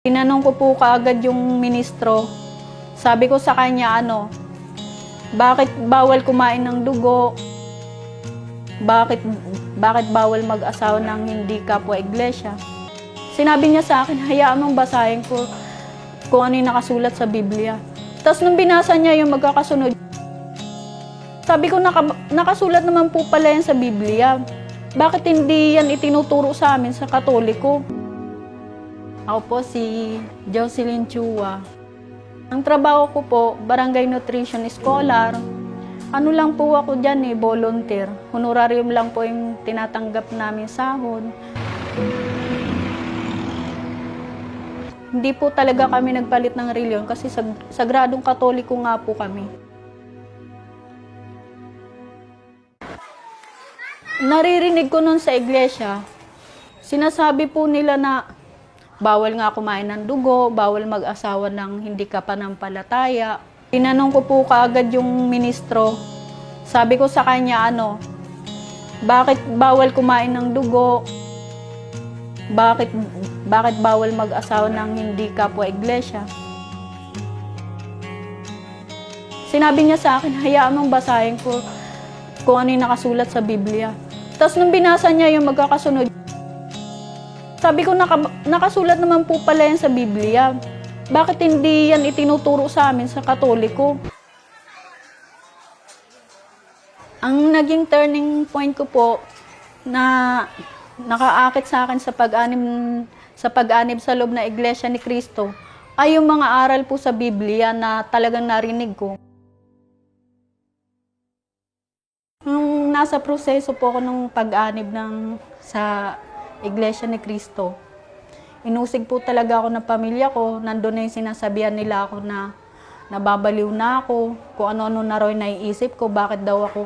Tinanong ko po kaagad yung ministro. Sabi ko sa kanya, bakit bawal kumain ng dugo? Bakit bawal mag-asawa ng hindi kapwa iglesia? Sinabi niya sa akin, hayaan mong basahin ko kung ano yung nakasulat sa Biblia. Tapos nung binasa niya yung magkakasunod, sabi ko, nakasulat naman po pala yan sa Biblia. Bakit hindi yan itinuturo sa amin sa Katoliko? Ako po si Jocelyn Chua. Ang trabaho ko po, Barangay Nutrition Scholar. Ano lang po ako dyan volunteer. Honorarium lang po yung tinatanggap namin sahod. Hindi po talaga kami nagpalit ng reliyon kasi sagradong Katoliko nga po kami. Naririnig ko nun sa iglesia, sinasabi po nila na bawal nga kumain ng dugo, bawal mag-asawa ng hindi ka panampalataya. Tinanong ko po kaagad yung ministro. Sabi ko sa kanya, bakit bawal kumain ng dugo? Bakit bawal mag-asawa ng hindi kapwa iglesia? Sinabi niya sa akin, hayaan mong basahin ko kung ano yung nakasulat sa Biblia. Tapos nung binasa niya yung magkakasunod, sabi ko, nakasulat naman po pala yan sa Biblia. Bakit hindi yan itinuturo sa amin sa Katoliko? Ang naging turning point ko po na nakaakit sa akin sa pag-anib sa loob na Iglesia ni Cristo ay yung mga aral po sa Biblia na talagang narinig ko. Nung nasa proseso po ako ng pag-anib sa Iglesia ni Cristo, inusig po talaga ako ng pamilya ko. Nandun na yung sinasabihan nila ako na nababaliw na ako, kung ano-ano na rin naiisip ko, bakit daw ako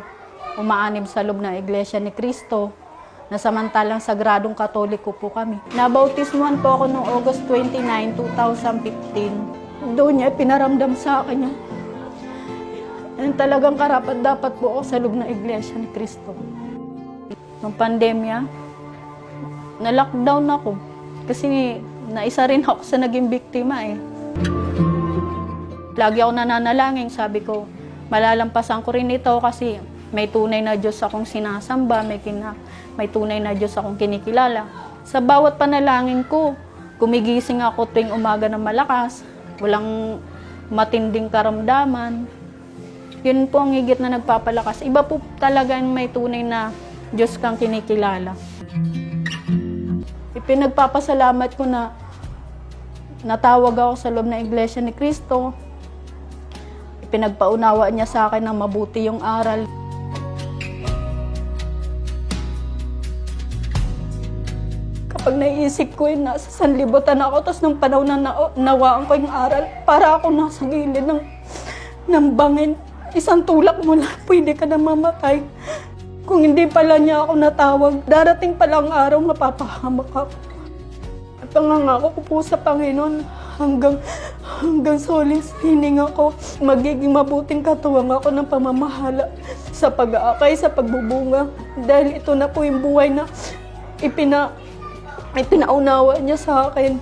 umaanib sa loob ng Iglesia ni Cristo, na samantalang sagradong Katoliko po kami. Nabautismuhan po ako noong August 29, 2015. Doon niya pinaramdam sa akin yung talagang karapat dapat po ako sa loob ng Iglesia ni Cristo. Nung pandemya, na-lockdown ako kasi naisa rin ako sa naging biktima Lagi ako nananalangin, sabi ko, malalampasan ko rin ito kasi may tunay na Diyos akong sinasamba, may tunay na Diyos akong kinikilala. Sa bawat panalangin ko, gumigising ako tuwing umaga ng malakas, walang matinding karamdaman. Yun po ang higit na nagpapalakas. Iba po talaga may tunay na Diyos kang kinikilala. Ipinagpapasalamat ko na natawag ako sa loob ng Iglesia ni Cristo. Ipinagpaunawa niya sa akin ng mabuti yung aral. Kapag naiisip ko nasa sanlibutan ako, tapos nung panahon na nawaan ko yung aral, para ako nasa gilid ng bangin. Isang tulak mo lang, pwede ka na mamatay. Kung hindi pala niya ako natawag, darating pala ang araw mapapahamak ako. At pangangako ko po sa Panginoon, hanggang sa huling hininga ko, magiging mabuting katuwang ako ng pamamahala sa pag-aakay, sa pagbubunga. Dahil ito na po yung buhay na ipinaunawa niya sa akin.